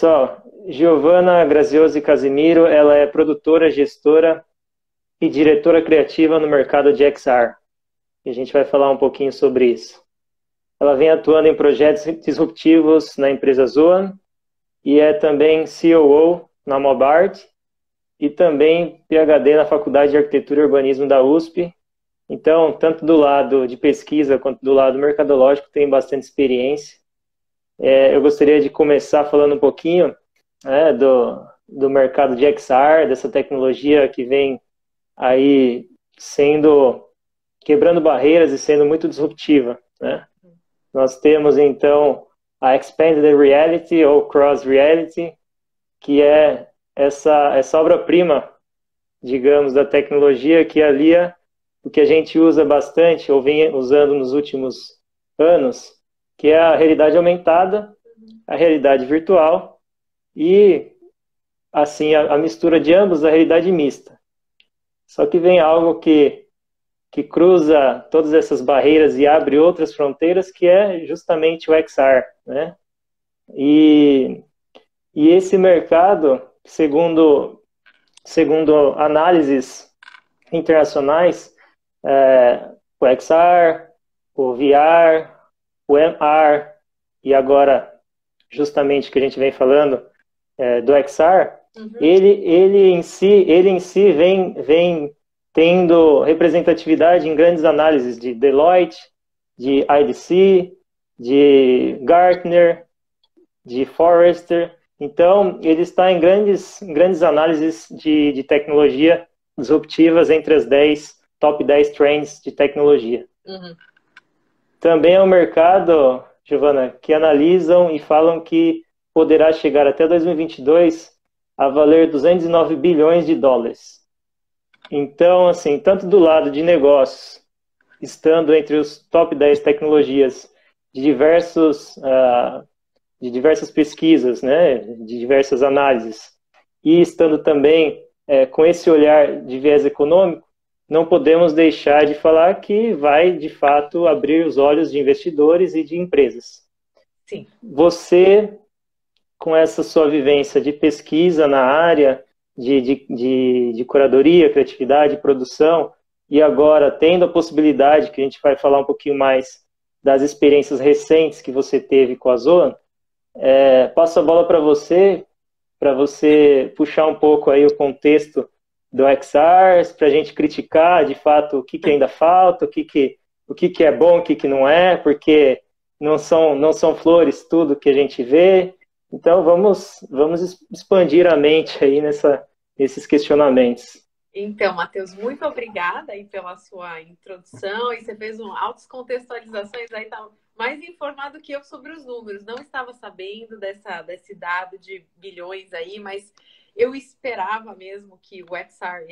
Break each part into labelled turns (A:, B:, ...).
A: pessoal, Giovana Graziosi Casimiro, ela é produtora, gestora e diretora criativa no mercado de XR. E a gente vai falar um pouquinho sobre isso. Ela vem atuando em projetos disruptivos na empresa Zoan e é também COO na Mobart e também PhD na Faculdade de Arquitetura e Urbanismo da USP. Então, tanto do lado de pesquisa quanto do lado mercadológico, tem bastante experiência. Eu gostaria de começar falando um pouquinho do mercado de XR, dessa tecnologia que vem aí quebrando barreiras e sendo muito disruptiva, né? Nós temos, então, a Expanded Reality ou Cross Reality, que é essa obra-prima, digamos, da tecnologia que alia o que a gente usa bastante, ou vem usando nos últimos anos, que é a realidade aumentada, a realidade virtual e, assim, a mistura de ambos, a realidade mista. Só que vem algo que cruza todas essas barreiras e abre outras fronteiras, que é justamente o XR, né? E esse mercado, segundo análises internacionais, o XR, o VR, o MR e agora, justamente que a gente vem falando do XR, ele em si vem tendo representatividade em grandes análises de Deloitte, de IDC, de Gartner, de Forrester. Então, ele está em grandes análises de tecnologia disruptivas entre as top 10 trends de tecnologia. Também é um mercado, Giovana, que analisam e falam que poderá chegar até 2022 a valer 209 bilhões de dólares. Então, assim, tanto do lado de negócios, estando entre os top 10 tecnologias de diversas pesquisas, né, de diversas análises, e estando também com esse olhar de viés econômico, não podemos deixar de falar que vai, de fato, abrir os olhos de investidores e de empresas.
B: Sim.
A: Você, com essa sua vivência de pesquisa na área, de curadoria, criatividade, produção, e agora tendo a possibilidade, que a gente vai falar um pouquinho mais das experiências recentes que você teve com a Zoan, passo a bola para você puxar um pouco aí o contexto do XR, para a gente criticar, de fato, o que ainda falta, o que é bom, o que não é, porque não são flores tudo que a gente vê. Então, vamos expandir a mente aí nesses questionamentos.
B: Então, Matheus, muito obrigada aí pela sua introdução. E você fez altas contextualizações, aí tá mais informado que eu sobre os números. Não estava sabendo desse dado de bilhões aí, mas eu esperava mesmo que o XR,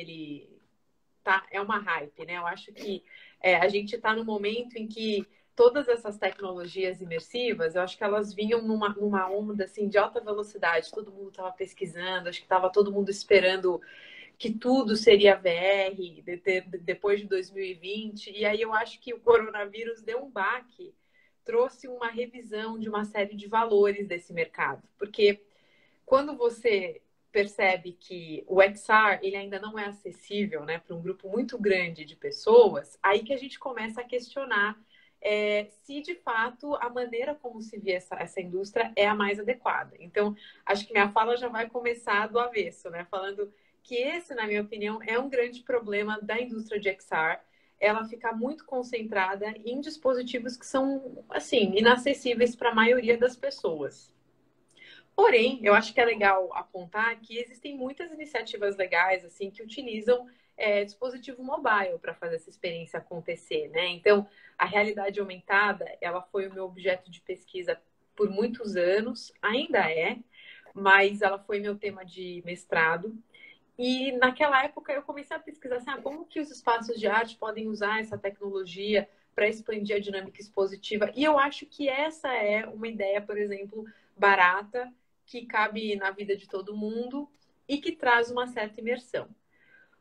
B: é uma hype, né? Eu acho que a gente está no momento em que todas essas tecnologias imersivas, eu acho que elas vinham numa onda assim, de alta velocidade. Todo mundo estava pesquisando, acho que estava todo mundo esperando que tudo seria VR depois de 2020. E aí eu acho que o coronavírus deu um baque, trouxe uma revisão de uma série de valores desse mercado. Porque quando você percebe que o XR ele ainda não é acessível, né, para um grupo muito grande de pessoas, aí que a gente começa a questionar se de fato a maneira como se vê essa indústria é a mais adequada. Então, acho que minha fala já vai começar do avesso, né, falando que esse, na minha opinião, é um grande problema da indústria de XR. Ela fica muito concentrada em dispositivos que são, assim, inacessíveis para a maioria das pessoas. Porém, eu acho que é legal apontar que existem muitas iniciativas legais assim que utilizam dispositivo mobile para fazer essa experiência acontecer, né? Então, a realidade aumentada, ela foi o meu objeto de pesquisa por muitos anos, ainda é, mas ela foi meu tema de mestrado. E naquela época eu comecei a pesquisar assim, como que os espaços de arte podem usar essa tecnologia para expandir a dinâmica expositiva. E eu acho que essa é uma ideia, por exemplo, barata, que cabe na vida de todo mundo e que traz uma certa imersão.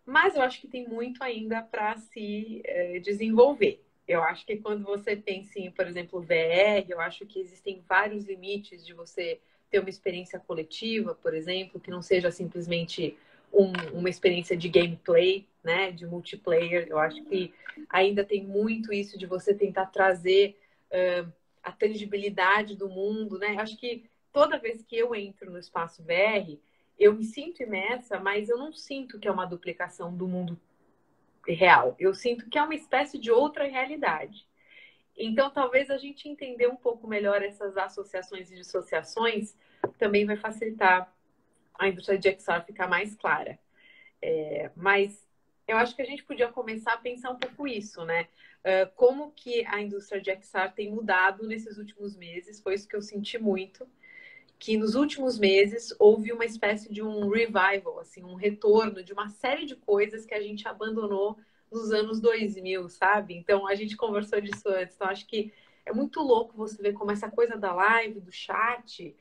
B: Mas eu acho que tem muito ainda para se desenvolver. Eu acho que quando você pensa em, por exemplo, VR, eu acho que existem vários limites de você ter uma experiência coletiva, por exemplo, que não seja simplesmente uma experiência de gameplay, né, de multiplayer. Eu acho que ainda tem muito isso de você tentar trazer a tangibilidade do mundo, né? Acho que toda vez que eu entro no espaço VR, eu me sinto imersa, mas eu não sinto que é uma duplicação do mundo real. Eu sinto que é uma espécie de outra realidade. Então, talvez a gente entender um pouco melhor essas associações e dissociações também vai facilitar a indústria de XR ficar mais clara. Mas eu acho que a gente podia começar a pensar um pouco isso, né? Como que a indústria de XR tem mudado nesses últimos meses? Foi isso que eu senti muito, que nos últimos meses houve uma espécie de um revival, assim, um retorno de uma série de coisas que a gente abandonou nos anos 2000, sabe? Então, a gente conversou disso antes. Então, acho que é muito louco você ver como essa coisa da live, do chat,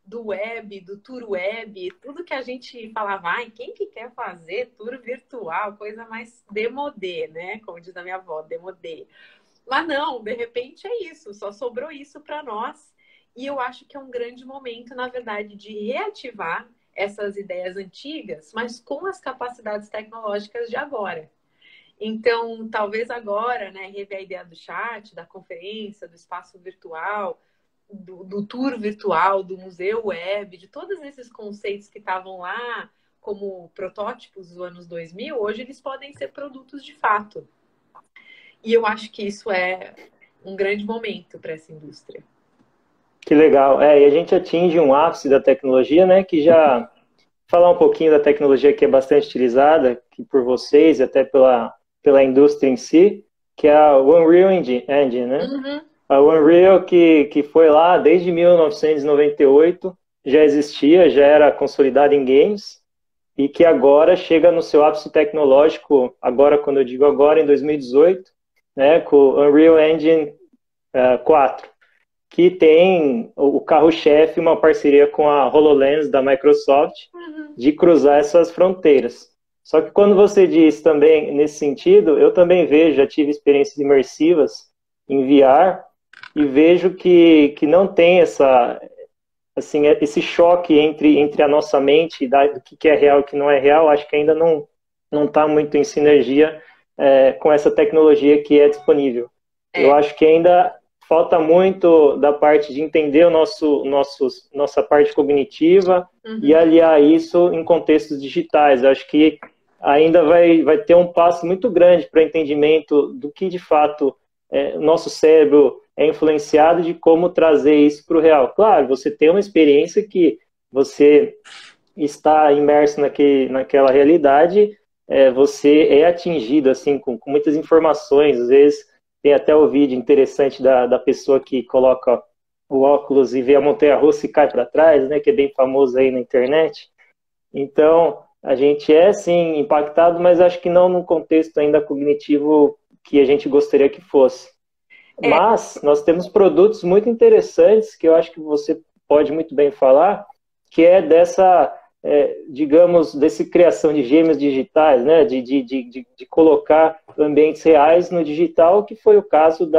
B: do web, do tour web, tudo que a gente falava, ai, quem que quer fazer tour virtual? Coisa mais demodê, né? Como diz a minha avó, demodê. Mas não, de repente é isso, só sobrou isso para nós. E eu acho que é um grande momento, na verdade, de reativar essas ideias antigas, mas com as capacidades tecnológicas de agora. Então, talvez agora, né, rever a ideia do chat, da conferência, do espaço virtual, do tour virtual, do museu web, de todos esses conceitos que estavam lá como protótipos dos anos 2000, hoje eles podem ser produtos de fato. E eu acho que isso é um grande momento para essa indústria.
A: Que legal. E a gente atinge um ápice da tecnologia, né, que já falar um pouquinho da tecnologia que é bastante utilizada que por vocês e até pela indústria em si, que é a Unreal Engine, né?
B: Uhum.
A: A Unreal que foi lá desde 1998, já existia, já era consolidada em games, e que agora chega no seu ápice tecnológico, agora, quando eu digo agora, em 2018, né, com o Unreal Engine 4, que tem o carro-chefe, uma parceria com a HoloLens da Microsoft, de cruzar essas fronteiras. Só que quando você diz também nesse sentido, eu também vejo, já tive experiências imersivas em VR, e vejo que não tem assim, esse choque entre a nossa mente, do que é real e o que não é real, acho que ainda não está muito em sinergia com essa tecnologia que é disponível. Eu acho que ainda falta muito da parte de entender nossa parte cognitiva e aliar isso em contextos digitais. Eu acho que ainda vai ter um passo muito grande para o entendimento do que, de fato, o nosso cérebro é influenciado, de como trazer isso para o real. Claro, você tem uma experiência que você está imerso naquela realidade, você é atingido assim com muitas informações. Às vezes tem até o vídeo interessante da pessoa que coloca o óculos e vê a montanha-russa e cai para trás, né, que é bem famoso aí na internet. Então, a gente é, sim, impactado, mas acho que não no contexto ainda cognitivo que a gente gostaria que fosse. Mas nós temos produtos muito interessantes que eu acho que você pode muito bem falar, que é dessa, digamos, dessa criação de gêmeos digitais, né? De colocar ambientes reais no digital, que foi o caso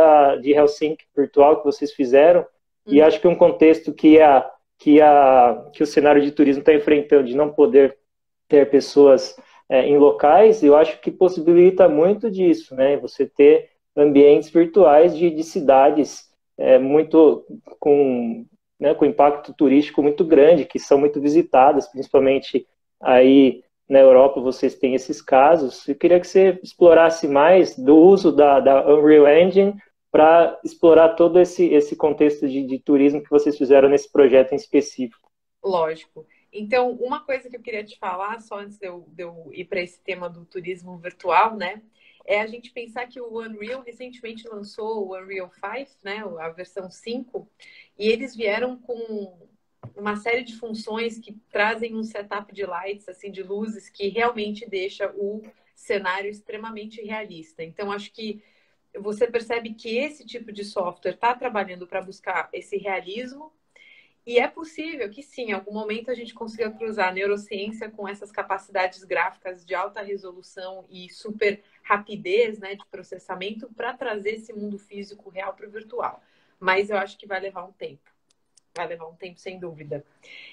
A: de Helsinki Virtual que vocês fizeram. E acho que um contexto que o cenário de turismo está enfrentando, de não poder ter pessoas em locais, eu acho que possibilita muito disso, né? Você ter ambientes virtuais de cidades muito com impacto turístico muito grande, que são muito visitadas, principalmente aí na Europa vocês têm esses casos. Eu queria que você explorasse mais do uso da Unreal Engine para explorar todo esse contexto de turismo que vocês fizeram nesse projeto em específico.
B: Lógico. Então, uma coisa que eu queria te falar, só antes de eu ir para esse tema do turismo virtual, né? É a gente pensar que o Unreal recentemente lançou o Unreal 5, né, a versão 5, e eles vieram com uma série de funções que trazem um setup de lights, assim, de luzes, que realmente deixa o cenário extremamente realista. Então, acho que você percebe que esse tipo de software está trabalhando para buscar esse realismo, e é possível que sim, em algum momento a gente consiga cruzar a neurociência com essas capacidades gráficas de alta resolução e super rapidez, né, de processamento para trazer esse mundo físico real para o virtual. Mas eu acho que vai levar um tempo. Vai levar um tempo, sem dúvida.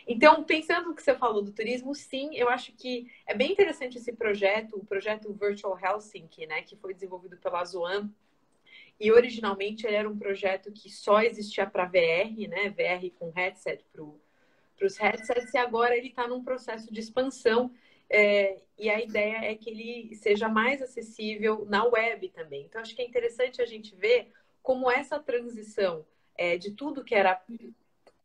B: Então, pensando no que você falou do turismo, sim, eu acho que é bem interessante esse projeto, o projeto Virtual Helsinki, né, que foi desenvolvido pela Zoan. E originalmente ele era um projeto que só existia para VR, né, VR com headset para os headsets, e agora ele está num processo de expansão. E a ideia é que ele seja mais acessível na web também. Então, acho que é interessante a gente ver como essa transição de tudo que era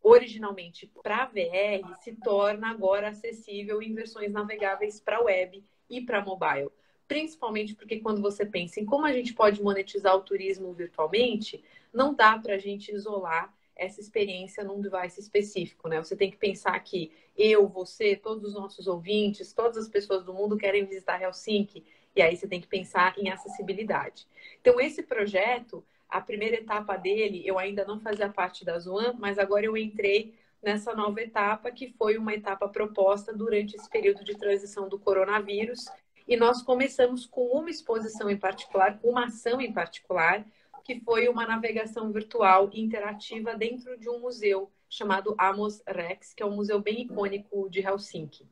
B: originalmente para VR se torna agora acessível em versões navegáveis para web e para mobile. Principalmente porque quando você pensa em como a gente pode monetizar o turismo virtualmente, não dá para a gente isolar essa experiência num device específico, né? Você tem que pensar que eu, você, todos os nossos ouvintes, todas as pessoas do mundo querem visitar Helsinki, e aí você tem que pensar em acessibilidade. Então, esse projeto, a primeira etapa dele, eu ainda não fazia parte da Zoan, mas agora eu entrei nessa nova etapa, que foi uma etapa proposta durante esse período de transição do coronavírus. E nós começamos com uma exposição em particular, uma ação em particular, que foi uma navegação virtual interativa dentro de um museu chamado Amos Rex, que é um museu bem icônico de Helsinki.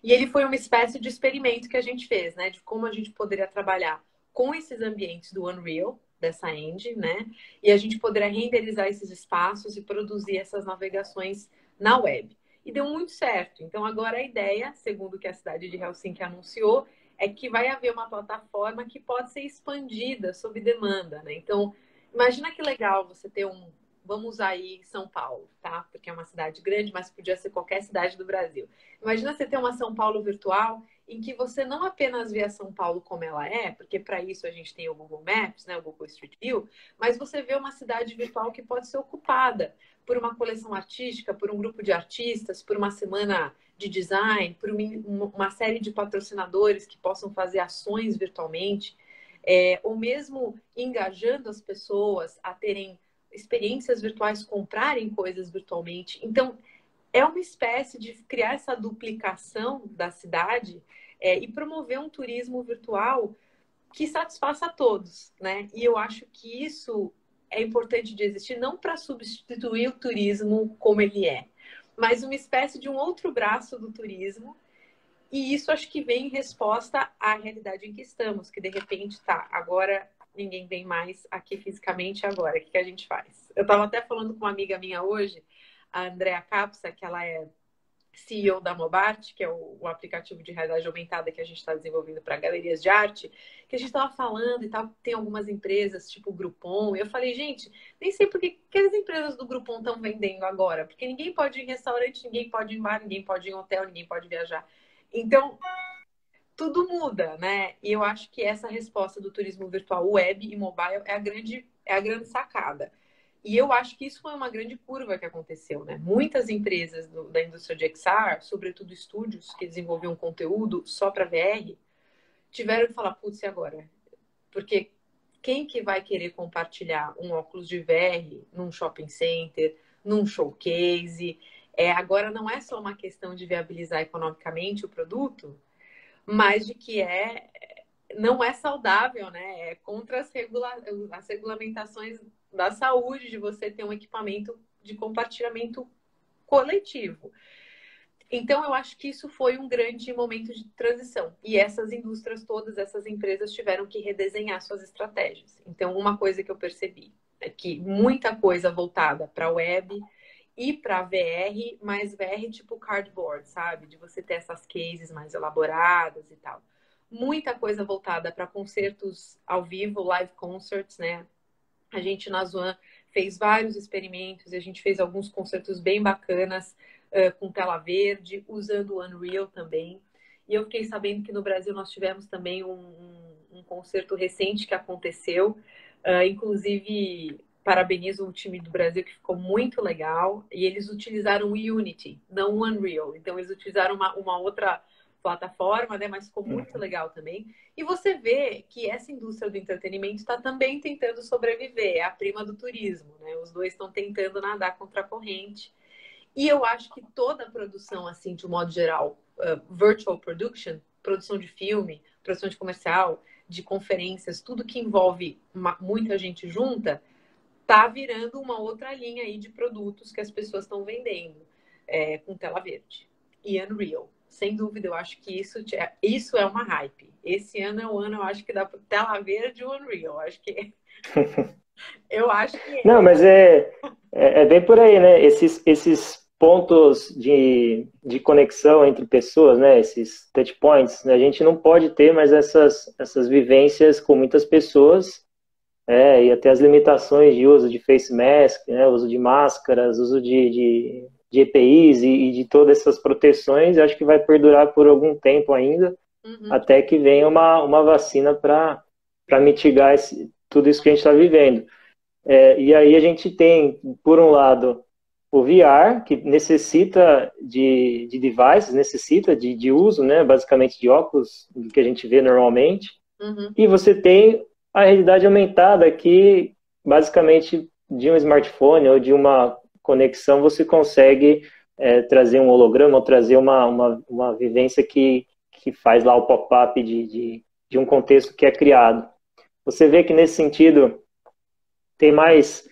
B: E ele foi uma espécie de experimento que a gente fez, né? De como a gente poderia trabalhar com esses ambientes do Unreal, dessa engine, né? E a gente poderia renderizar esses espaços e produzir essas navegações na web. E deu muito certo. Então, agora a ideia, segundo o que a cidade de Helsinki anunciou, é que vai haver uma plataforma que pode ser expandida sob demanda, né? Então, imagina que legal você ter vamos usar aí São Paulo, tá? Porque é uma cidade grande, mas podia ser qualquer cidade do Brasil. Imagina você ter uma São Paulo virtual em que você não apenas vê a São Paulo como ela é, porque para isso a gente tem o Google Maps, né, o Google Street View, mas você vê uma cidade virtual que pode ser ocupada por uma coleção artística, por um grupo de artistas, por uma semana de design, por uma série de patrocinadores que possam fazer ações virtualmente, ou mesmo engajando as pessoas a terem experiências virtuais, comprarem coisas virtualmente. Então, é uma espécie de criar essa duplicação da cidade e promover um turismo virtual que satisfaça a todos, né? E eu acho que isso é importante de existir, não para substituir o turismo como ele é, mas uma espécie de um outro braço do turismo. E isso acho que vem em resposta à realidade em que estamos, que de repente tá, agora ninguém vem mais aqui fisicamente agora, o que a gente faz? Eu estava até falando com uma amiga minha hoje, a Andrea Capsa, que ela é CEO da Mobart, que é o aplicativo de realidade aumentada que a gente está desenvolvendo para galerias de arte, que a gente estava falando e tal, tem algumas empresas, tipo o Groupon, e eu falei, gente, nem sei por que as empresas do Groupon estão vendendo agora, porque ninguém pode ir em restaurante, ninguém pode ir em bar, ninguém pode ir em hotel, ninguém pode viajar. Então, tudo muda, né? E eu acho que essa resposta do turismo virtual web e mobile é a grande sacada. E eu acho que isso foi uma grande curva que aconteceu, né? Muitas empresas da indústria de XR, sobretudo estúdios que desenvolviam conteúdo só para VR, tiveram que falar, putz, e agora? Porque quem que vai querer compartilhar um óculos de VR num shopping center, num showcase? Agora não é só uma questão de viabilizar economicamente o produto, mas de que não é saudável, né? É contra as regulamentações da saúde de você ter um equipamento de compartilhamento coletivo. Então, eu acho que isso foi um grande momento de transição. E essas indústrias todas, essas empresas tiveram que redesenhar suas estratégias. Então, uma coisa que eu percebi é que muita coisa voltada para a web e para VR, mas VR tipo cardboard, sabe? De você ter essas cases mais elaboradas e tal. Muita coisa voltada para concertos ao vivo, live concerts, né? A gente na Zoan fez vários experimentos e a gente fez alguns concertos bem bacanas com tela verde, usando o Unreal também. E eu fiquei sabendo que no Brasil nós tivemos também um concerto recente que aconteceu. Inclusive, parabenizo o time do Brasil, que ficou muito legal. E eles utilizaram o Unity, não o Unreal. Então, eles utilizaram uma outra plataforma, né? Mas ficou muito legal também. E você vê que essa indústria do entretenimento está também tentando sobreviver, é a prima do turismo, né? Os dois estão tentando nadar contra a corrente. E eu acho que toda a produção, assim, de um modo geral, virtual production, produção de filme, produção de comercial, de conferências, tudo que envolve muita gente junta, tá virando uma outra linha aí de produtos que as pessoas estão vendendo com tela verde e Unreal. Sem dúvida, eu acho que isso é uma hype. Esse ano é o ano, eu acho que dá para tela verde e Unreal. Eu acho que
A: Não, mas é bem por aí, né? Esses pontos de conexão entre pessoas, né? Esses touch points, né? A gente não pode ter mais essas vivências com muitas pessoas, e até as limitações de uso de face mask, né? Uso de máscaras, uso de EPIs e de todas essas proteções, eu acho que vai perdurar por algum tempo ainda, até que venha uma vacina para mitigar tudo isso que a gente está vivendo. E aí a gente tem, por um lado, o VR, que necessita de devices, necessita de uso, né, basicamente de óculos, que a gente vê normalmente. E você tem a realidade aumentada, que basicamente de um smartphone ou de uma conexão você consegue trazer um holograma ou trazer uma vivência que faz lá o pop-up de um contexto que é criado. Você vê que nesse sentido tem mais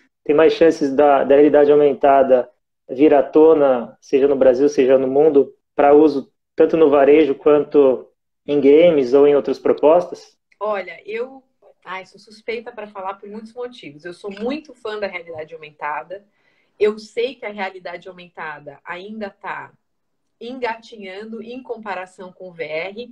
A: chances da realidade aumentada vir à tona, seja no Brasil, seja no mundo, para uso tanto no varejo quanto em games ou em outras propostas?
B: Olha, eu sou suspeita para falar por muitos motivos. Eu sou muito fã da realidade aumentada. Eu sei que a realidade aumentada ainda está engatinhando em comparação com o VR,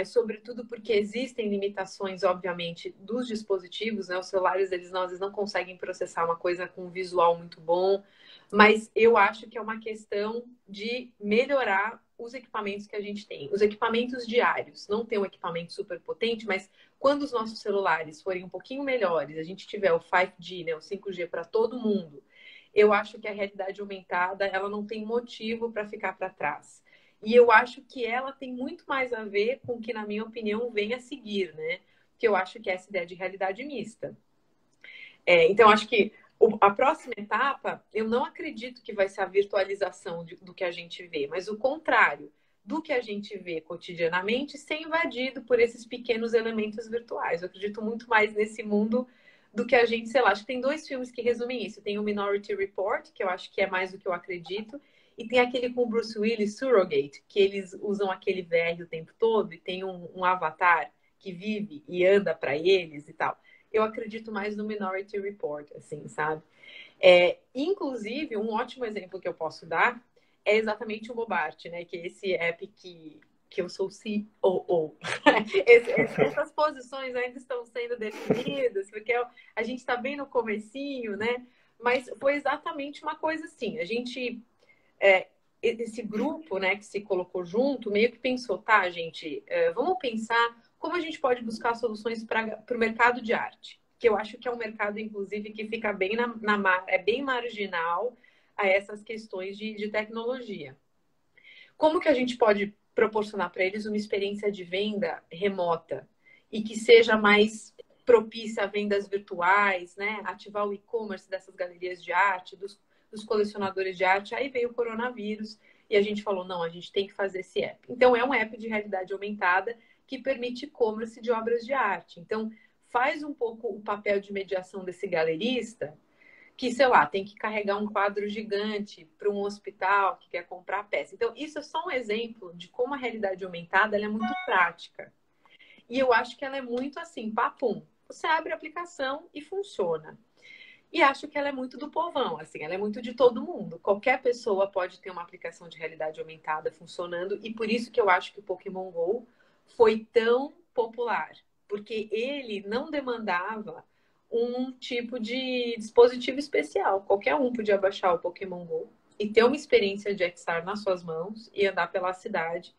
B: sobretudo porque existem limitações, obviamente, dos dispositivos, né? Os celulares, eles às vezes não conseguem processar uma coisa com um visual muito bom, mas eu acho que é uma questão de melhorar os equipamentos que a gente tem. Os equipamentos diários, não tem um equipamento super potente, mas quando os nossos celulares forem um pouquinho melhores, a gente tiver o 5G, né, o 5G para todo mundo, eu acho que a realidade aumentada, ela não tem motivo para ficar para trás. E eu acho que ela tem muito mais a ver com o que, na minha opinião, vem a seguir, né? Que eu acho que é essa ideia de realidade mista. Então, acho que a próxima etapa, eu não acredito que vai ser a virtualização do que a gente vê, mas o contrário do que a gente vê cotidianamente ser invadido por esses pequenos elementos virtuais. Eu acredito muito mais nesse mundo do que a gente, sei lá, acho que tem 2 filmes que resumem isso. Tem o Minority Report, que eu acho que é mais do que eu acredito, e tem aquele com o Bruce Willis, Surrogate, que eles usam aquele VR o tempo todo e tem um avatar que vive e anda para eles e tal. Eu acredito mais no Minority Report, assim, sabe? Inclusive, um ótimo exemplo que eu posso dar é exatamente o Mobart, né? Que é esse app que eu sou COO. Essas posições ainda estão sendo definidas, porque a gente está bem no comecinho, né? Mas foi exatamente uma coisa assim. A gente, esse grupo, né, que se colocou junto, meio que pensou, tá, gente, vamos pensar como a gente pode buscar soluções para o mercado de arte, que eu acho que é um mercado, inclusive, que fica bem é bem marginal a essas questões de tecnologia. Como que a gente pode proporcionar para eles uma experiência de venda remota e que seja mais propícia a vendas virtuais, né? Ativar o e-commerce dessas galerias de arte, dos colecionadores de arte. Aí veio o coronavírus e a gente falou, não, a gente tem que fazer esse app. Então, é um app de realidade aumentada que permite e-commerce de obras de arte. Então, faz um pouco o papel de mediação desse galerista que, sei lá, tem que carregar um quadro gigante para um hospital que quer comprar peça. Então, isso é só um exemplo de como a realidade aumentada ela é muito prática. E eu acho que ela é muito assim, papum. Você abre a aplicação e funciona. E acho que ela é muito do povão, assim, ela é muito de todo mundo. Qualquer pessoa pode ter uma aplicação de realidade aumentada funcionando, e por isso que eu acho que o Pokémon Go foi tão popular, porque ele não demandava um tipo de dispositivo especial. Qualquer um podia baixar o Pokémon Go e ter uma experiência de XR nas suas mãos e andar pela cidade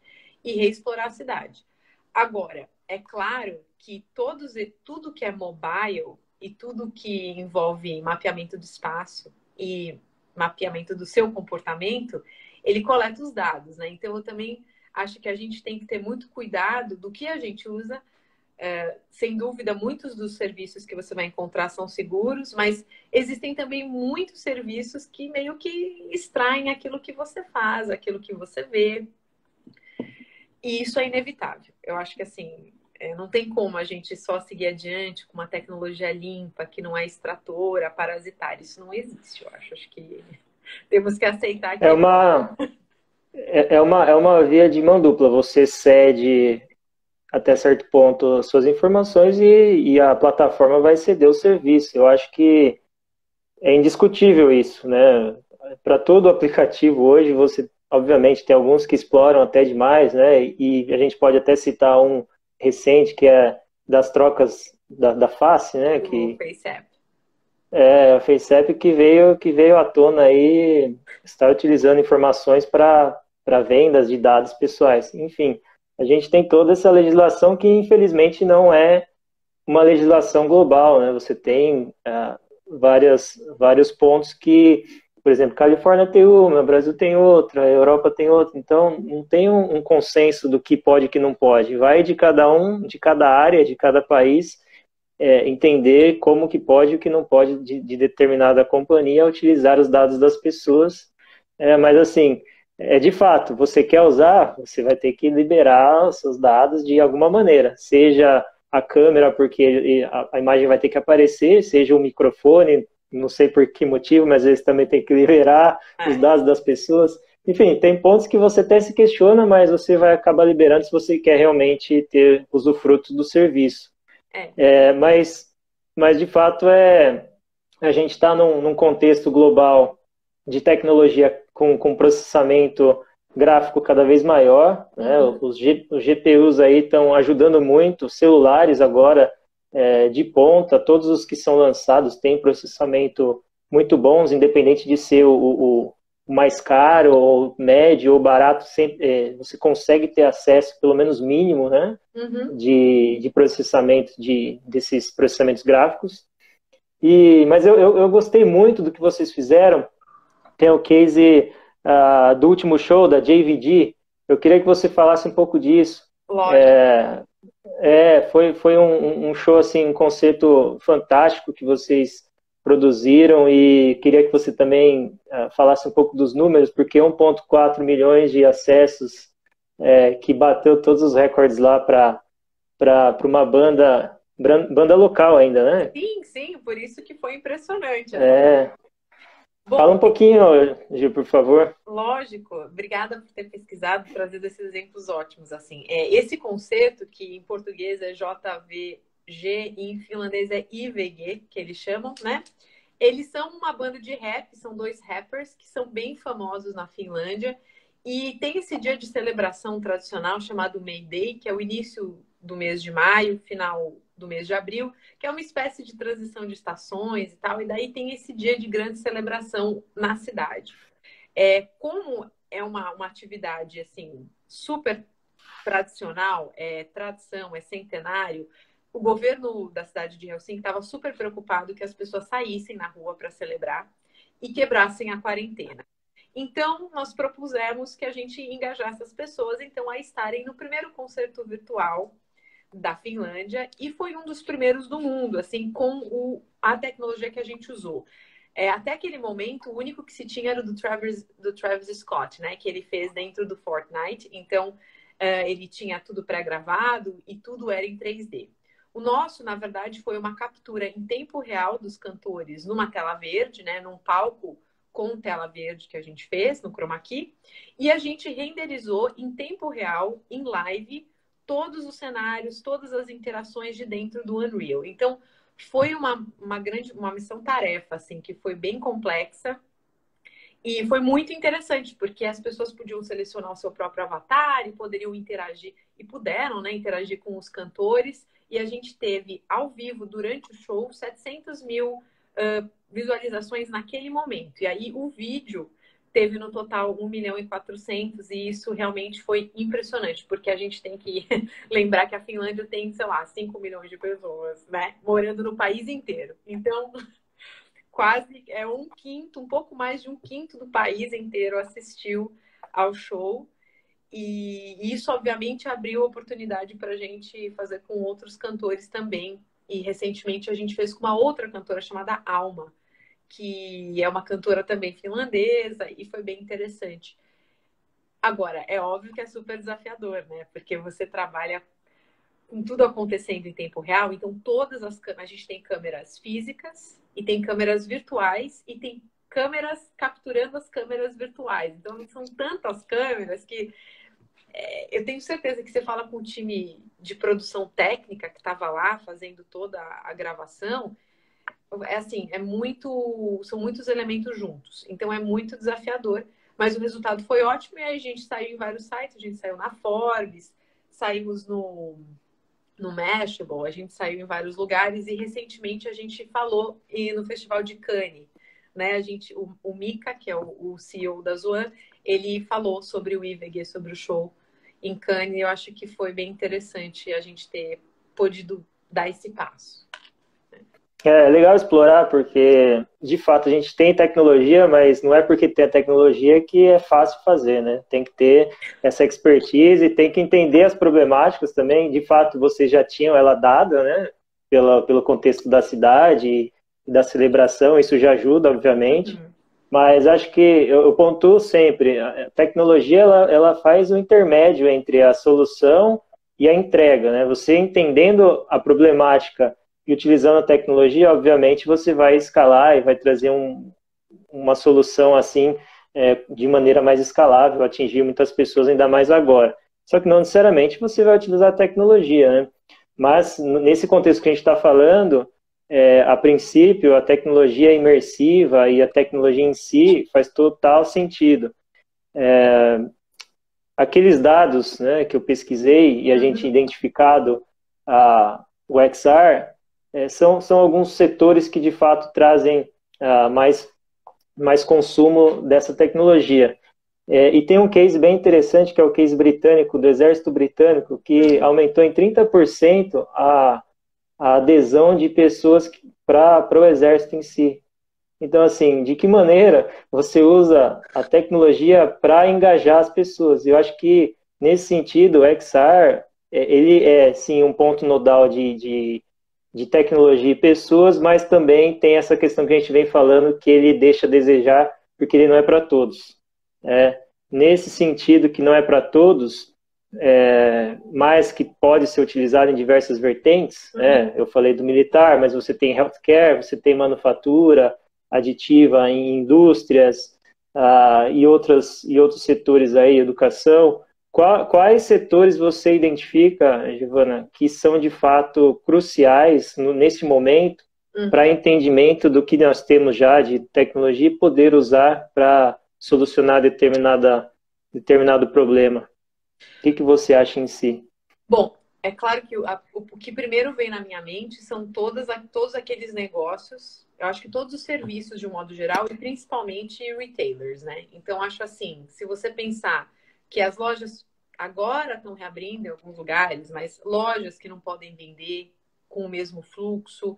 B: e reexplorar a cidade. Agora, é claro que tudo que é mobile e tudo que envolve mapeamento do espaço e mapeamento do seu comportamento, ele coleta os dados, né? Então, eu também acho que a gente tem que ter muito cuidado do que a gente usa. Sem dúvida, muitos dos serviços que você vai encontrar são seguros, mas existem também muitos serviços que meio que extraem aquilo que você faz, aquilo que você vê. E isso é inevitável. Eu acho que, assim, Não tem como a gente só seguir adiante com uma tecnologia limpa, que não é extratora, parasitária. Isso não existe, eu acho. Acho que temos que aceitar
A: É
B: que...
A: uma, é uma via de mão dupla. Você cede até certo ponto as suas informações e a plataforma vai ceder o serviço. Eu acho que é indiscutível isso, né? Para todo aplicativo hoje, você, obviamente, tem alguns que exploram até demais, né? E a gente pode até citar um recente que é das trocas da face, né?
B: O
A: Que
B: FaceApp.
A: é a FaceApp que veio à tona aí, está utilizando informações para vendas de dados pessoais. Enfim, a gente tem toda essa legislação que, infelizmente, não é uma legislação global, né? Você tem vários pontos que, por exemplo, Califórnia tem uma, Brasil tem outra, Europa tem outra. Então, não tem um consenso do que pode e que não pode. Vai de cada um, de cada área, de cada país, entender como que pode e o que não pode de determinada companhia utilizar os dados das pessoas. Mas, assim, de fato, você quer usar, você vai ter que liberar os seus dados de alguma maneira, seja a câmera, porque a imagem vai ter que aparecer, seja o microfone, não sei por que motivo, mas eles também têm que liberar os dados das pessoas. Enfim, tem pontos que você até se questiona, mas você vai acabar liberando se você quer realmente ter usufruto do serviço. Mas de fato, a gente está num contexto global de tecnologia com processamento gráfico cada vez maior, né? Os GPUs aí estão ajudando muito, celulares agora de ponta, todos os que são lançados têm processamento muito bons, independente de ser o mais caro, ou médio, ou barato, sempre, você consegue ter acesso, pelo menos mínimo, né? De processamento desses processamentos gráficos. Mas eu gostei muito do que vocês fizeram. Tem o case do último show, da JVD. Eu queria que você falasse um pouco disso.
B: Lógico.
A: Foi um show, assim, um conceito fantástico que vocês produziram e queria que você também falasse um pouco dos números, porque 1,4 milhões de acessos, que bateu todos os recordes lá para uma banda local ainda, né?
B: Sim, sim, por isso que foi impressionante. Bom,
A: Fala um pouquinho, Gil, por favor.
B: lógico, obrigada por ter pesquisado, trazido esses exemplos ótimos. Assim, esse conceito, que em português é JVG e em finlandês é IVG, que eles chamam, né? Eles são uma banda de rap, são dois rappers que são bem famosos na Finlândia. E tem esse dia de celebração tradicional chamado May Day, que é o início do mês de maio, final do mês de abril, que é uma espécie de transição de estações e tal. E daí tem esse dia de grande celebração na cidade. Como é uma atividade assim super tradicional, tradição, é centenário, o governo da cidade de Helsinki estava super preocupado que as pessoas saíssem na rua para celebrar e quebrassem a quarentena. Então, nós propusemos que a gente engajasse as pessoas, então, a estarem no primeiro concerto virtual da Finlândia, e foi um dos primeiros do mundo, assim, com a tecnologia que a gente usou. Até aquele momento, o único que se tinha era do Travis Scott, né? Que ele fez dentro do Fortnite. Então, ele tinha tudo pré-gravado e tudo era em 3D. O nosso, na verdade, foi uma captura em tempo real dos cantores numa tela verde, né? Num palco com tela verde que a gente fez no Chroma Key. E a gente renderizou em tempo real, em live, todos os cenários, todas as interações de dentro do Unreal. Então, foi uma missão-tarefa, assim, que foi bem complexa e foi muito interessante, porque as pessoas podiam selecionar o seu próprio avatar e poderiam interagir, e puderam, né, interagir com os cantores, e a gente teve, ao vivo, durante o show, 700 mil visualizações naquele momento. E aí, o vídeo teve no total 1 milhão e 400, e isso realmente foi impressionante, porque a gente tem que lembrar que a Finlândia tem, sei lá, 5 milhões de pessoas, né, morando no país inteiro. Então, quase um pouco mais de um quinto do país inteiro assistiu ao show. E isso, obviamente, abriu oportunidade para a gente fazer com outros cantores também. E recentemente a gente fez com uma outra cantora chamada Alma, que é uma cantora também finlandesa, e foi bem interessante. Agora, é óbvio que é super desafiador, né? Porque você trabalha com tudo acontecendo em tempo real, então todas as câmeras, a gente tem câmeras físicas e tem câmeras virtuais e tem câmeras capturando as câmeras virtuais. Então são tantas câmeras que eu tenho certeza que você fala com o time de produção técnica que estava lá fazendo toda a gravação, assim, são muitos elementos juntos. Então é muito desafiador, mas o resultado foi ótimo e aí a gente saiu em vários sites, a gente saiu na Forbes, saímos no Mashable, a gente saiu em vários lugares e recentemente a gente falou no Festival de Cannes, né? O Mika, que é o CEO da Zoan, ele falou sobre o IWG, sobre o show em Cannes, e eu acho que foi bem interessante a gente ter podido dar esse passo.
A: É legal explorar, porque de fato a gente tem tecnologia, mas não é porque tem a tecnologia que é fácil fazer, né? Tem que ter essa expertise, tem que entender as problemáticas também. De fato, vocês já tinham ela dada, né? Pelo contexto da cidade e da celebração, isso já ajuda, obviamente. Mas acho que eu pontuo sempre, a tecnologia ela faz o intermédio entre a solução e a entrega, né? Você entendendo a problemática e utilizando a tecnologia, obviamente, você vai escalar e vai trazer uma solução assim de maneira mais escalável, atingir muitas pessoas ainda mais agora. Só que não necessariamente você vai utilizar a tecnologia, né? Mas nesse contexto que a gente está falando, a princípio, a tecnologia imersiva e a tecnologia em si faz total sentido. Aqueles dados, né, que eu pesquisei e a gente identificado o XR, são alguns setores que de fato trazem mais consumo dessa tecnologia. E tem um case bem interessante, que é o case britânico, do Exército Britânico, que aumentou em 30% a adesão de pessoas para o Exército em si. Então, assim, de que maneira você usa a tecnologia para engajar as pessoas? Eu acho que, nesse sentido, o XR, ele é, sim, um ponto nodal de tecnologia e pessoas, mas também tem essa questão que a gente vem falando, que ele deixa a desejar, porque ele não é para todos. Nesse sentido que não é para todos, mas que pode ser utilizado em diversas vertentes, eu falei do militar, mas você tem healthcare, você tem manufatura aditiva em indústrias e outros setores aí, educação. Quais setores você identifica, Giovana, que são de fato cruciais nesse momento para entendimento do que nós temos já de tecnologia e poder usar para solucionar determinado problema? O que você acha em si?
B: Bom, é claro que o que primeiro vem na minha mente são todos aqueles negócios, eu acho que todos os serviços de um modo geral e principalmente retailers, né? Então, acho assim, se você pensar que as lojas agora estão reabrindo em alguns lugares, mas lojas que não podem vender com o mesmo fluxo,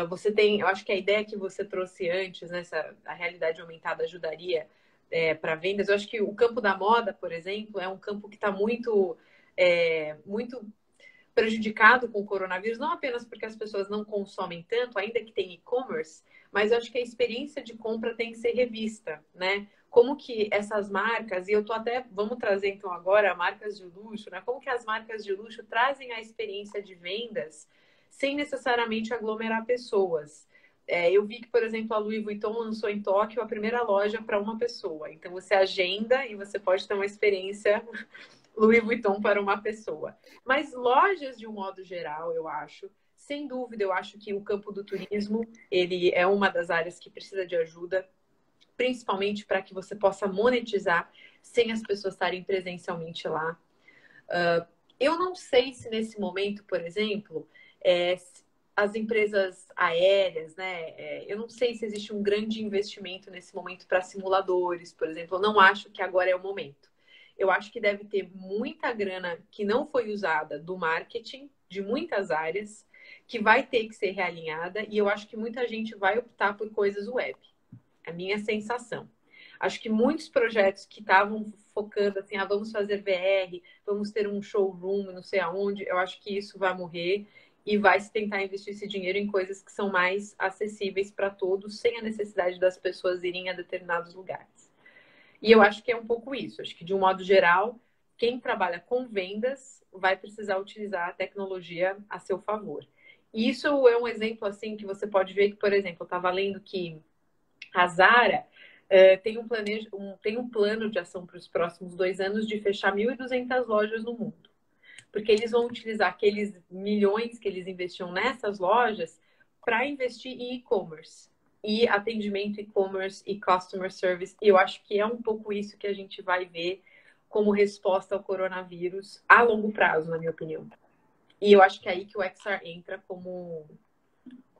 B: você tem, eu acho que a ideia que você trouxe antes, né, a realidade aumentada ajudaria para vendas. Eu acho que o campo da moda, por exemplo, é um campo que está muito prejudicado com o coronavírus, não apenas porque as pessoas não consomem tanto, ainda que tem e-commerce, mas eu acho que a experiência de compra tem que ser revista, né? Como que essas marcas, e vamos trazer então agora marcas de luxo, né? Como que as marcas de luxo trazem a experiência de vendas sem necessariamente aglomerar pessoas. Eu vi que, por exemplo, a Louis Vuitton lançou em Tóquio a primeira loja para uma pessoa. Então, você agenda e você pode ter uma experiência Louis Vuitton para uma pessoa. Mas lojas, de um modo geral, eu acho, sem dúvida, eu acho que o campo do turismo, ele é uma das áreas que precisa de ajuda, principalmente para que você possa monetizar sem as pessoas estarem presencialmente lá. Eu não sei se nesse momento, por exemplo, as empresas aéreas, né? Eu não sei se existe um grande investimento nesse momento para simuladores, por exemplo. Eu não acho que agora é o momento. Eu acho que deve ter muita grana que não foi usada do marketing, de muitas áreas, que vai ter que ser realinhada, e eu acho que muita gente vai optar por coisas web. É a minha sensação. Acho que muitos projetos que estavam focando assim, vamos fazer VR, vamos ter um showroom, não sei aonde, eu acho que isso vai morrer e vai se tentar investir esse dinheiro em coisas que são mais acessíveis para todos, sem a necessidade das pessoas irem a determinados lugares. E eu acho que é um pouco isso. Acho que, de um modo geral, quem trabalha com vendas vai precisar utilizar a tecnologia a seu favor. E isso é um exemplo assim que você pode ver que, por exemplo, eu estava lendo que a Zara tem um plano de ação para os próximos 2 anos de fechar 1.200 lojas no mundo. Porque eles vão utilizar aqueles milhões que eles investiam nessas lojas para investir em e-commerce. E atendimento e-commerce e customer service. E eu acho que é um pouco isso que a gente vai ver como resposta ao coronavírus a longo prazo, na minha opinião. E eu acho que é aí que o XR entra como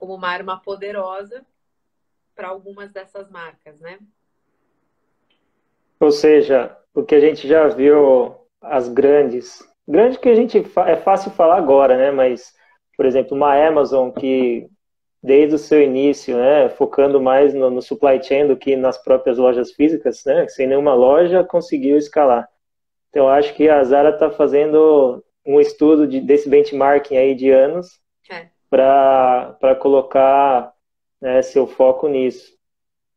B: uma arma poderosa para algumas dessas marcas, né?
A: Ou seja, o que a gente já viu, as grandes que a gente é fácil falar agora, né? Mas, por exemplo, uma Amazon que desde o seu início, né, focando mais no supply chain do que nas próprias lojas físicas, né? Sem nenhuma loja conseguiu escalar. Então, acho que a Zara está fazendo um estudo desse benchmarking aí de anos para colocar, né, seu foco nisso.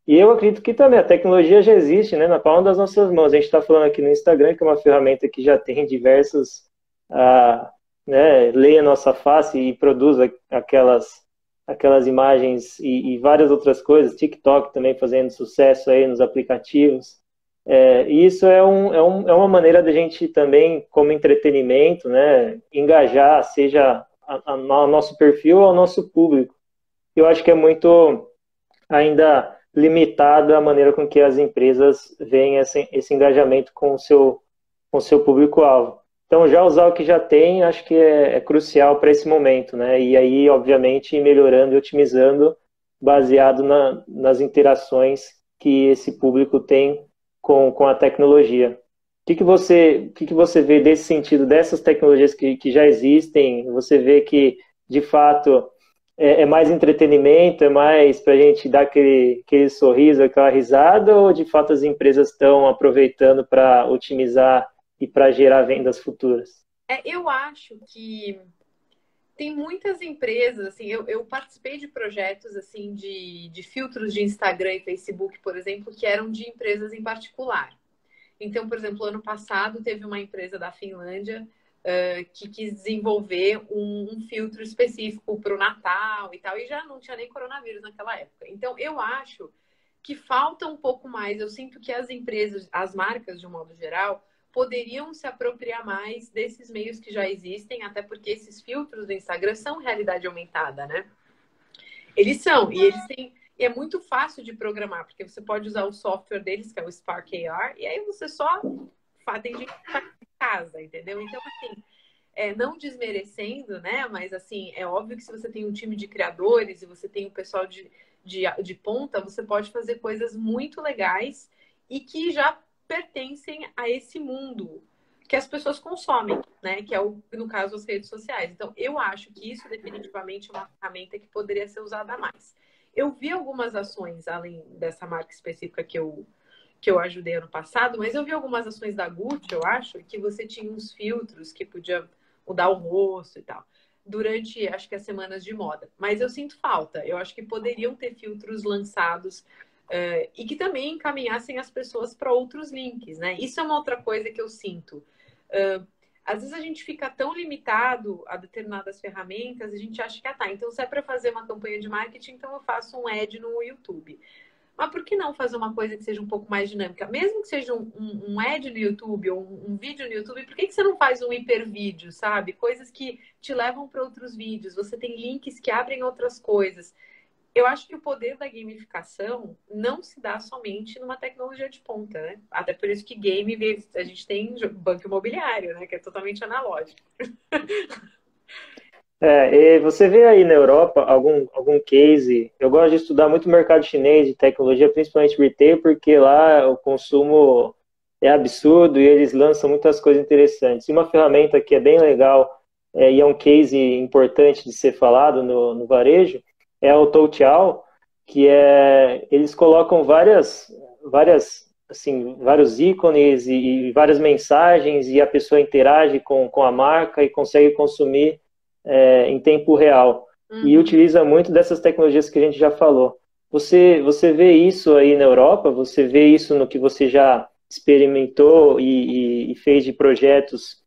A: E eu acredito que também a tecnologia já existe, né, na palma das nossas mãos. A gente está falando aqui no Instagram, que é uma ferramenta que já tem diversos, né, lê a nossa face e produz aquelas imagens e várias outras coisas. TikTok também fazendo sucesso aí nos aplicativos. E isso é uma maneira da gente também, como entretenimento, né, engajar, seja ao nosso perfil ou ao nosso público. Eu acho que é muito ainda limitado a maneira com que as empresas veem esse engajamento com o seu público-alvo. Então, já usar o que já tem, acho que é crucial para esse momento, né? E aí, obviamente, melhorando e otimizando baseado nas interações que esse público tem com a tecnologia. O que você vê desse sentido, dessas tecnologias que já existem? Você vê que, de fato, é mais entretenimento, é mais para a gente dar aquele sorriso, aquela risada, ou de fato as empresas estão aproveitando para otimizar e para gerar vendas futuras?
B: Eu acho que tem muitas empresas, assim, eu participei de projetos assim de filtros de Instagram e Facebook, por exemplo, que eram de empresas em particular. Então, por exemplo, ano passado teve uma empresa da Finlândia que quis desenvolver um filtro específico para o Natal e tal, e já não tinha nem coronavírus naquela época. Então, eu acho que falta um pouco mais. Eu sinto que as empresas, as marcas, de um modo geral, poderiam se apropriar mais desses meios que já existem, até porque esses filtros do Instagram são realidade aumentada, né? Eles são, e eles têm. E é muito fácil de programar, porque você pode usar o software deles, que é o Spark AR, e aí você só tem gente que faz em casa, entendeu? Então, assim, não desmerecendo, né? Mas, assim, é óbvio que se você tem um time de criadores e você tem um pessoal de ponta, você pode fazer coisas muito legais e que já pertencem a esse mundo que as pessoas consomem, né? Que é, no caso, as redes sociais. Então, eu acho que isso definitivamente é uma ferramenta que poderia ser usada mais. Eu vi algumas ações, além dessa marca específica que eu ajudei ano passado, mas eu vi algumas ações da Gucci, eu acho, que você tinha uns filtros que podia mudar o rosto e tal, durante, acho que as semanas de moda. Mas eu sinto falta. Eu acho que poderiam ter filtros lançados e que também encaminhassem as pessoas para outros links, né? Isso é uma outra coisa que eu sinto. Às vezes a gente fica tão limitado a determinadas ferramentas, a gente acha que, então se é para fazer uma campanha de marketing, então eu faço um ad no YouTube. Mas por que não fazer uma coisa que seja um pouco mais dinâmica? Mesmo que seja um ad no YouTube ou um vídeo no YouTube, por que você não faz um hipervídeo, sabe? Coisas que te levam para outros vídeos. Você tem links que abrem outras coisas. Eu acho que o poder da gamificação não se dá somente numa tecnologia de ponta, né? Até por isso que a gente tem banco imobiliário, né? Que é totalmente analógico.
A: E você vê aí na Europa algum case. Eu gosto de estudar muito o mercado chinês de tecnologia, principalmente retail, porque lá o consumo é absurdo e eles lançam muitas coisas interessantes. E uma ferramenta que é bem legal e é um case importante de ser falado no varejo é o Toutiao, que eles colocam vários ícones e várias mensagens e a pessoa interage com a marca e consegue consumir em tempo real. E utiliza muito dessas tecnologias que a gente já falou. Você vê isso aí na Europa? Você vê isso no que você já experimentou e fez de projetos,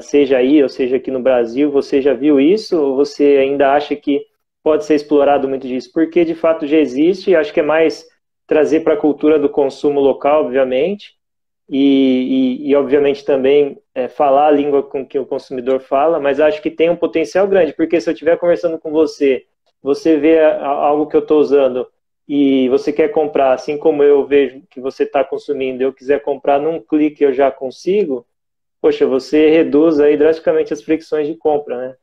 A: seja aí ou seja aqui no Brasil, você já viu isso ou você ainda acha que pode ser explorado muito disso? Porque de fato já existe, acho que é mais trazer para a cultura do consumo local, obviamente, obviamente também falar a língua com que o consumidor fala, mas acho que tem um potencial grande, porque se eu estiver conversando com você, você vê algo que eu estou usando e você quer comprar, assim como eu vejo que você está consumindo, eu quiser comprar num clique eu já consigo, poxa, você reduz aí drasticamente as fricções de compra, né?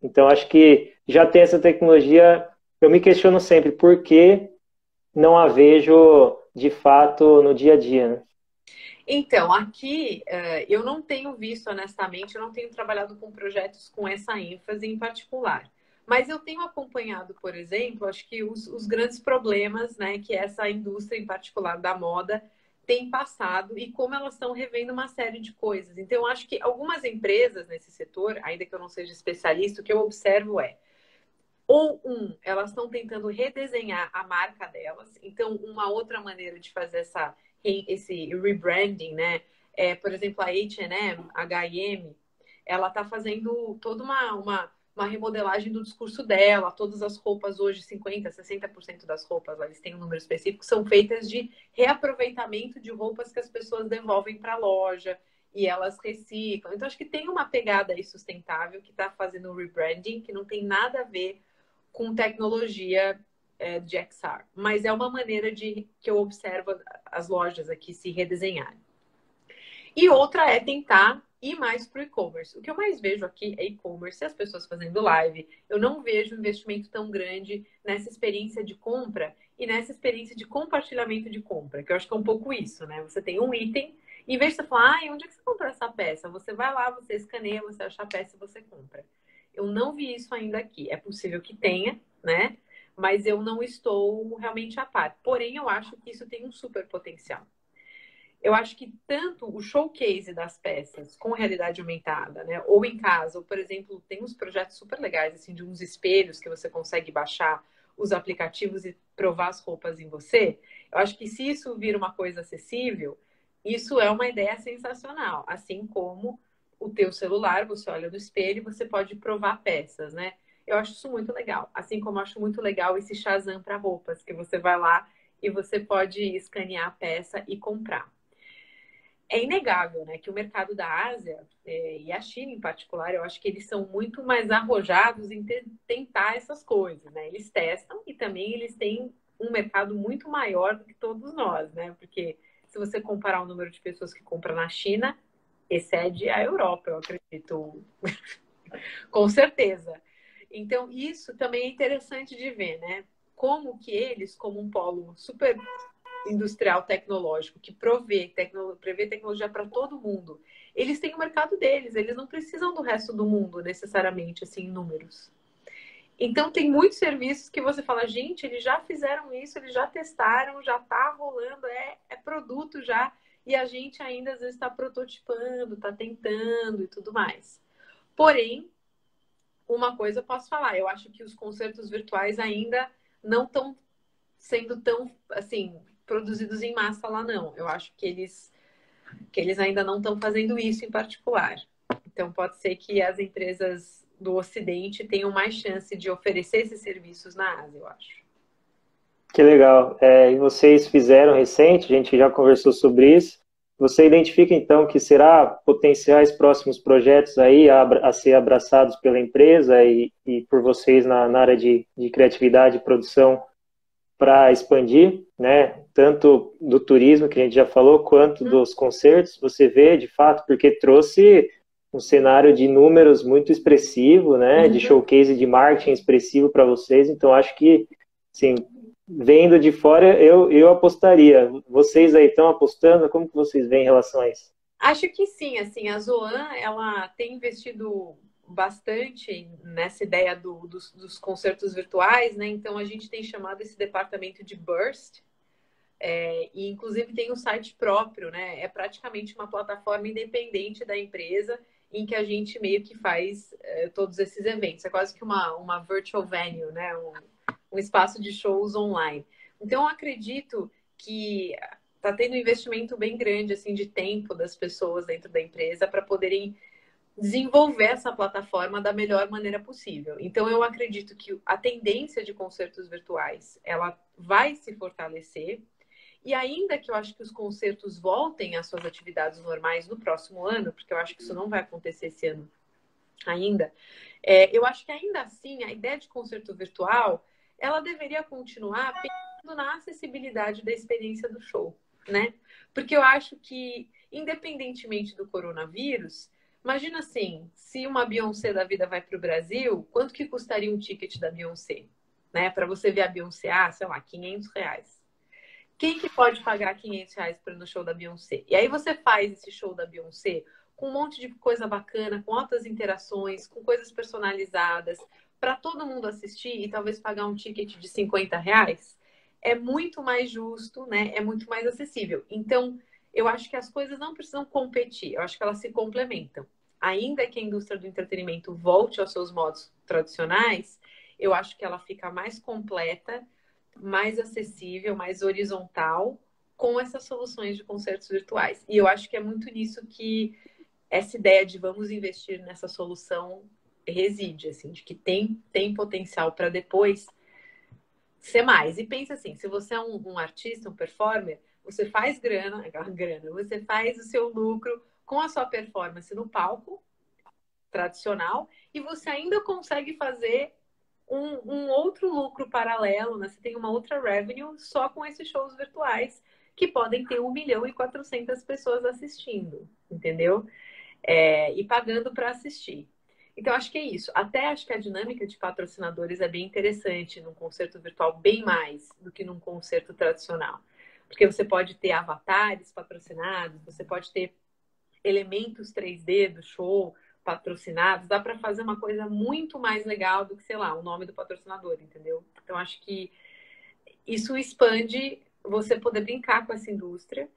A: Então acho que já tem essa tecnologia, eu me questiono sempre por que não a vejo de fato no dia a dia, né?
B: Então, aqui eu não tenho visto, honestamente, eu não tenho trabalhado com projetos com essa ênfase em particular. Mas eu tenho acompanhado, por exemplo, acho que os grandes problemas, né, que essa indústria em particular da moda tem passado e como elas estão revendo uma série de coisas. Então, eu acho que algumas empresas nesse setor, ainda que eu não seja especialista, o que eu observo elas estão tentando redesenhar a marca delas. Então, uma outra maneira de fazer esse rebranding, né? Por exemplo, a H&M, H&M, ela está fazendo toda uma remodelagem do discurso dela. Todas as roupas hoje, 50%, 60% das roupas, eles têm um número específico, são feitas de reaproveitamento de roupas que as pessoas devolvem para a loja e elas reciclam. Então, acho que tem uma pegada aí sustentável que está fazendo o rebranding, que não tem nada a ver com tecnologia de XR. Mas é uma maneira que eu observo as lojas aqui se redesenharem. E outra é tentar ir mais para o e-commerce. O que eu mais vejo aqui é e-commerce, as pessoas fazendo live. Eu não vejo investimento tão grande nessa experiência de compra e nessa experiência de compartilhamento de compra, que eu acho que é um pouco isso, né? Você tem um item, em vez de você falar, onde é que você comprou essa peça? Você vai lá, você escaneia, você acha a peça e você compra. Eu não vi isso ainda aqui. É possível que tenha, né? Mas eu não estou realmente a par. Porém, eu acho que isso tem um super potencial. Eu acho que tanto o showcase das peças com realidade aumentada, né? Ou em casa, ou, por exemplo, tem uns projetos super legais, assim, de uns espelhos que você consegue baixar os aplicativos e provar as roupas em você. Eu acho que se isso vir uma coisa acessível, isso é uma ideia sensacional. Assim como o teu celular, você olha no espelho e você pode provar peças, né? Eu acho isso muito legal. Assim como eu acho muito legal esse Shazam para roupas, que você vai lá e você pode escanear a peça e comprar. É inegável, né, que o mercado da Ásia e a China em particular, eu acho que eles são muito mais arrojados em tentar essas coisas, né? Eles testam e também eles têm um mercado muito maior do que todos nós, né? Porque se você comparar o número de pessoas que compram na China, excede a Europa, eu acredito, com certeza. Então, isso também é interessante de ver, né? Como que eles, como um polo super industrial tecnológico que prevê tecnologia para todo mundo, eles têm o mercado deles, eles não precisam do resto do mundo necessariamente, assim, em números. Então, tem muitos serviços que você fala, gente, eles já fizeram isso, eles já testaram, já está rolando, é produto já, e a gente ainda às vezes está prototipando, está tentando e tudo mais. Porém, uma coisa eu posso falar, eu acho que os concertos virtuais ainda não estão sendo tão, assim, produzidos em massa lá, não. Eu acho que eles ainda não estão fazendo isso em particular. Então, pode ser que as empresas do Ocidente tenham mais chance de oferecer esses serviços na Ásia, eu acho.
A: Que legal. E vocês fizeram recente, a gente já conversou sobre isso. Você identifica, então, que será potenciais próximos projetos aí a ser abraçados pela empresa e por vocês na área de criatividade e produção para expandir, né? Tanto do turismo, que a gente já falou, quanto dos concertos. Você vê, de fato, porque trouxe um cenário de números muito expressivo, né? De showcase de marketing expressivo para vocês. Então, acho que, sim, vendo de fora, eu apostaria. Vocês aí estão apostando? Como que vocês veem em relação a isso?
B: Acho que sim, assim, a Zoan, ela tem investido bastante nessa ideia dos concertos virtuais, né? Então, a gente tem chamado esse departamento de Burst, e inclusive tem um site próprio, né? É praticamente uma plataforma independente da empresa em que a gente meio que faz todos esses eventos. É quase que uma virtual venue, né? Um espaço de shows online. Então, eu acredito que tá tendo um investimento bem grande assim de tempo das pessoas dentro da empresa para poderem desenvolver essa plataforma da melhor maneira possível. Então, eu acredito que a tendência de concertos virtuais, ela vai se fortalecer. E ainda que eu acho que os concertos voltem às suas atividades normais no próximo ano, porque eu acho que isso não vai acontecer esse ano ainda, eu acho que ainda assim a ideia de concerto virtual, ela deveria continuar pensando na acessibilidade da experiência do show, né? Porque eu acho que, independentemente do coronavírus, imagina assim, se uma Beyoncé da vida vai para o Brasil, quanto que custaria um ticket da Beyoncé? Né? Para você ver a Beyoncé, sei lá, R$ 500. Quem que pode pagar R$ 500 para ir no show da Beyoncé? E aí você faz esse show da Beyoncé com um monte de coisa bacana, com altas interações, com coisas personalizadas, para todo mundo assistir e talvez pagar um ticket de R$ 50, é muito mais justo, né? É muito mais acessível. Então, eu acho que as coisas não precisam competir, eu acho que elas se complementam. Ainda que a indústria do entretenimento volte aos seus modos tradicionais, eu acho que ela fica mais completa, mais acessível, mais horizontal com essas soluções de concertos virtuais. E eu acho que é muito nisso que essa ideia de vamos investir nessa solução reside, assim, de que tem potencial para depois ser mais. E pensa assim, se você é um artista, um performer, você faz grana, você faz o seu lucro com a sua performance no palco tradicional e você ainda consegue fazer um outro lucro paralelo, né? Você tem uma outra revenue só com esses shows virtuais que podem ter 1.400.000 pessoas assistindo, entendeu? E pagando para assistir. Então, acho que é isso. Até acho que a dinâmica de patrocinadores é bem interessante num concerto virtual, bem mais do que num concerto tradicional. Porque você pode ter avatares patrocinados, você pode ter elementos 3D do show patrocinados, dá para fazer uma coisa muito mais legal do que, sei lá, o nome do patrocinador, entendeu? Então, acho que isso expande você poder brincar com essa indústria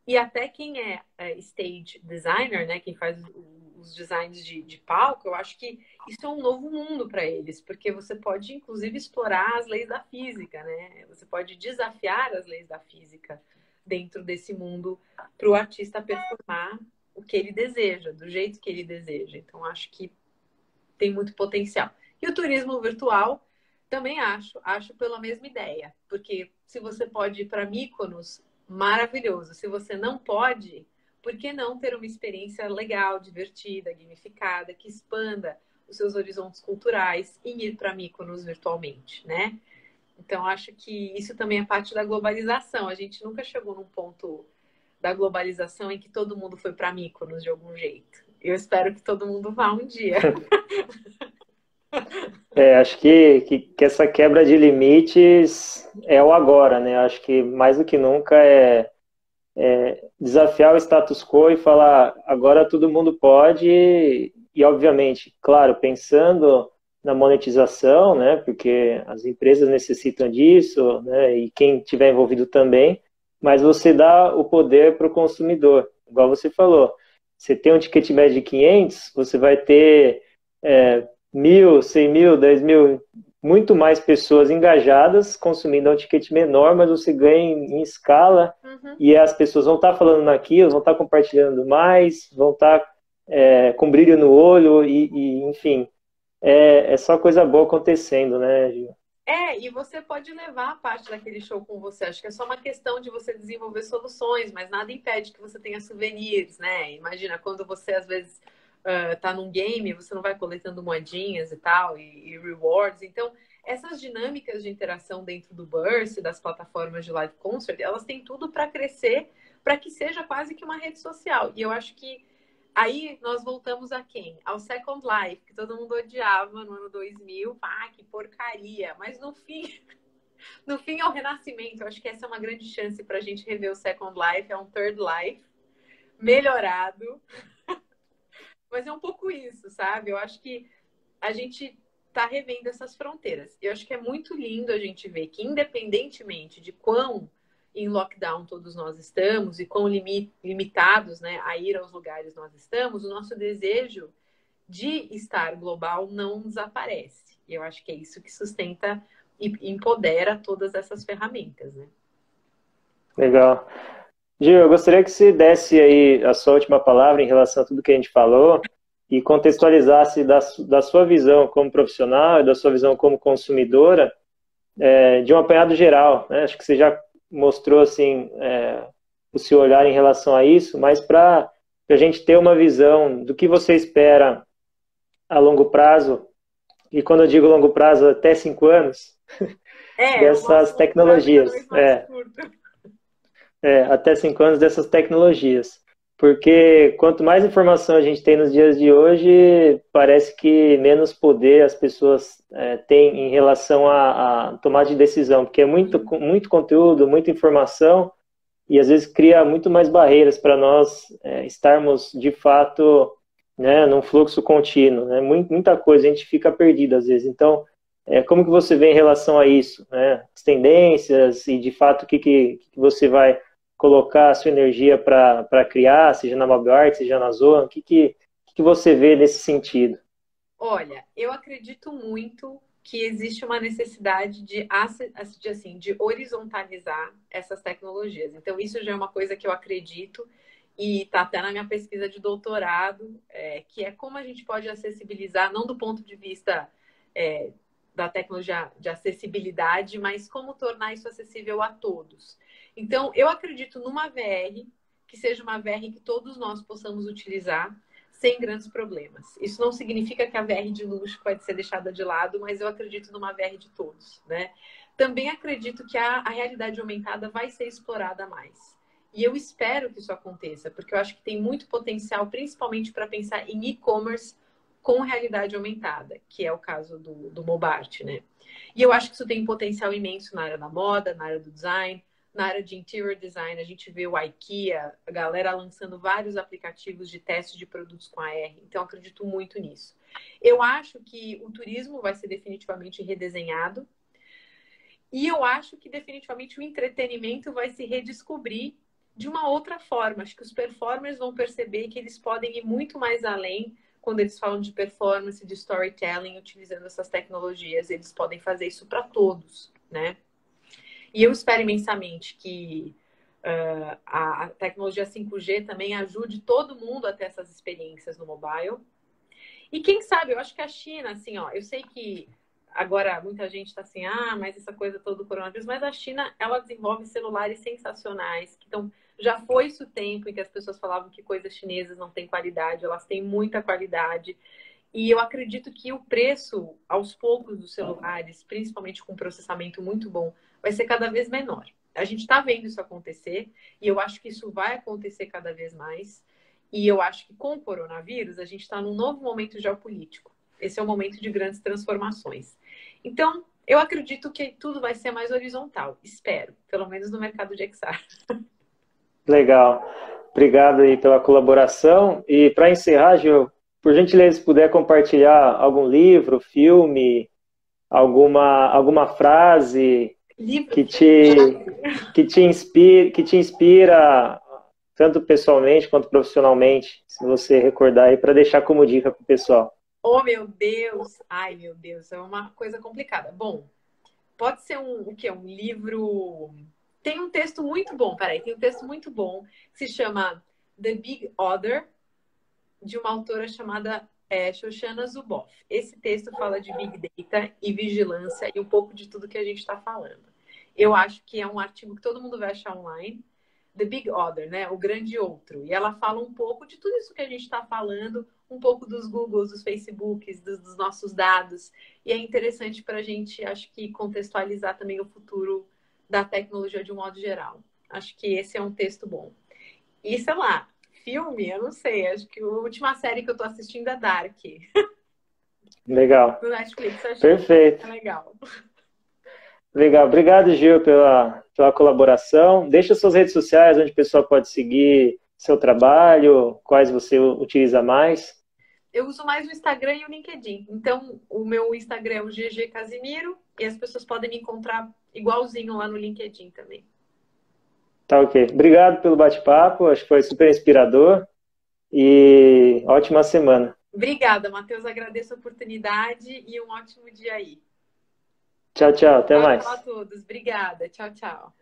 B: e até quem é stage designer, né, quem faz os designs de palco, eu acho que isso é um novo mundo para eles, porque você pode, inclusive, explorar as leis da física, né? Você pode desafiar as leis da física dentro desse mundo para o artista performar o que ele deseja, do jeito que ele deseja. Então, acho que tem muito potencial. E o turismo virtual, também acho pela mesma ideia. Porque se você pode ir para Mykonos, maravilhoso. Se você não pode, por que não ter uma experiência legal, divertida, gamificada, que expanda os seus horizontes culturais e ir para Mykonos virtualmente, né? Então, acho que isso também é parte da globalização. A gente nunca chegou num ponto da globalização em que todo mundo foi para Mykonos de algum jeito. Eu espero que todo mundo vá um dia.
A: Acho que essa quebra de limites é o agora, né? Acho que mais do que nunca é desafiar o status quo e falar agora todo mundo pode e obviamente, claro, pensando na monetização, né? Porque as empresas necessitam disso, né? E quem tiver envolvido também, mas você dá o poder para o consumidor, igual você falou. Você tem um ticket médio de 500, você vai ter 1.000, 100.000, 10.000, muito mais pessoas engajadas consumindo um ticket menor, mas você ganha em escala e as pessoas vão estar falando naquilo, vão estar compartilhando mais, vão estar com brilho no olho enfim, é só coisa boa acontecendo, né, Gil?
B: E você pode levar a parte daquele show com você. Acho que é só uma questão de você desenvolver soluções, mas nada impede que você tenha souvenirs, né? Imagina, quando você, às vezes, tá num game, você não vai coletando moedinhas e tal, e rewards. Então, essas dinâmicas de interação dentro do Burst, das plataformas de live concert, elas têm tudo para crescer, para que seja quase que uma rede social. E eu acho que aí nós voltamos a quem? Ao Second Life, que todo mundo odiava no ano 2000. Que porcaria! Mas no fim, no fim é o renascimento. Eu acho que essa é uma grande chance para a gente rever o Second Life. É um Third Life melhorado. Mas é um pouco isso, sabe? Eu acho que a gente está revendo essas fronteiras. Eu acho que é muito lindo a gente ver que, independentemente de quão em lockdown todos nós estamos e quão limitados, né, a ir aos lugares nós estamos, o nosso desejo de estar global não desaparece. E eu acho que é isso que sustenta e empodera todas essas ferramentas, né?
A: Legal. Gil, eu gostaria que você desse aí a sua última palavra em relação a tudo que a gente falou e contextualizasse da sua visão como profissional e da sua visão como consumidora, de um apanhado geral, né? Acho que você já mostrou assim, o seu olhar em relação a isso, mas para a gente ter uma visão do que você espera a longo prazo, e quando eu digo longo prazo, até 5 anos,
B: O nosso
A: dessas
B: longo prazo é cada
A: tecnologias.
B: vez mais curto.
A: Até 5 anos dessas tecnologias. Porque quanto mais informação a gente tem nos dias de hoje, parece que menos poder as pessoas têm em relação a tomar de decisão, porque é muito conteúdo, muita informação, e às vezes cria muito mais barreiras para nós estarmos de fato, né, num fluxo contínuo, né? Muita coisa, a gente fica perdido às vezes. Então, como que você vê em relação a isso, né? As tendências e de fato que você vai colocar a sua energia para criar, seja na MobileArt, seja na Zoa, que você vê nesse sentido?
B: Olha, eu acredito muito que existe uma necessidade de horizontalizar essas tecnologias. Então, isso já é uma coisa que eu acredito e está até na minha pesquisa de doutorado, que é como a gente pode acessibilizar, não do ponto de vista da tecnologia de acessibilidade, mas como tornar isso acessível a todos. Então, eu acredito numa VR, que seja uma VR que todos nós possamos utilizar, sem grandes problemas. Isso não significa que a VR de luxo pode ser deixada de lado, mas eu acredito numa VR de todos, né? Também acredito que a realidade aumentada vai ser explorada mais. E eu espero que isso aconteça, porque eu acho que tem muito potencial, principalmente para pensar em e-commerce com realidade aumentada, que é o caso do Mobart, né? E eu acho que isso tem potencial imenso na área da moda, na área do design, na área de interior design. A gente vê o IKEA, a galera lançando vários aplicativos de teste de produtos com AR. Então, eu acredito muito nisso. Eu acho que o turismo vai ser definitivamente redesenhado. E eu acho que definitivamente o entretenimento vai se redescobrir de uma outra forma. Acho que os performers vão perceber que eles podem ir muito mais além quando eles falam de performance, de storytelling, utilizando essas tecnologias. Eles podem fazer isso para todos, né? E eu espero imensamente que a tecnologia 5G também ajude todo mundo a ter essas experiências no mobile. E quem sabe, eu acho que a China, assim, ó, eu sei que agora muita gente está assim, mas essa coisa toda do coronavírus, mas a China, ela desenvolve celulares sensacionais, então já foi isso o tempo em que as pessoas falavam que coisas chinesas não têm qualidade, elas têm muita qualidade. E eu acredito que o preço, aos poucos, dos celulares, principalmente com processamento muito bom, vai ser cada vez menor. A gente está vendo isso acontecer e eu acho que isso vai acontecer cada vez mais. E eu acho que com o coronavírus, a gente está num novo momento geopolítico. Esse é um momento de grandes transformações. Então, eu acredito que tudo vai ser mais horizontal. Espero, pelo menos no mercado de XR.
A: Legal. Obrigado aí pela colaboração. E para encerrar, Gil, por gentileza, se puder compartilhar algum livro, filme, alguma frase que te inspira tanto pessoalmente quanto profissionalmente, se você recordar aí, para deixar como dica para o pessoal.
B: Oh, meu Deus! Ai, meu Deus, é uma coisa complicada. Bom, pode ser o quê? Um livro... Tem um texto muito bom, tem um texto muito bom que se chama The Big Other, de uma autora chamada Shoshana Zuboff. Esse texto fala de Big Data e vigilância e um pouco de tudo que a gente está falando. Eu acho que é um artigo que todo mundo vai achar online. The Big Other, né? O grande outro. E ela fala um pouco de tudo isso que a gente está falando, um pouco dos Googles, dos Facebooks, dos nossos dados. E é interessante para a gente, acho que, contextualizar também o futuro da tecnologia de um modo geral. Acho que esse é um texto bom. E, sei lá, filme, eu não sei. Acho que a última série que eu tô assistindo é Dark.
A: Legal.
B: No Netflix, acho
A: Perfeito.
B: que é legal.
A: Legal. Obrigado, Gil, pela colaboração. Deixa suas redes sociais, onde o pessoal pode seguir seu trabalho, quais você utiliza mais.
B: Eu uso mais o Instagram e o LinkedIn. Então, o meu Instagram é o GG Casimiro e as pessoas podem me encontrar igualzinho lá no LinkedIn também.
A: Tá ok. Obrigado pelo bate-papo, acho que foi super inspirador e ótima semana.
B: Obrigada, Matheus. Agradeço a oportunidade e um ótimo dia aí.
A: Tchau, tchau. Até mais.
B: Tchau a todos. Obrigada. Tchau, tchau.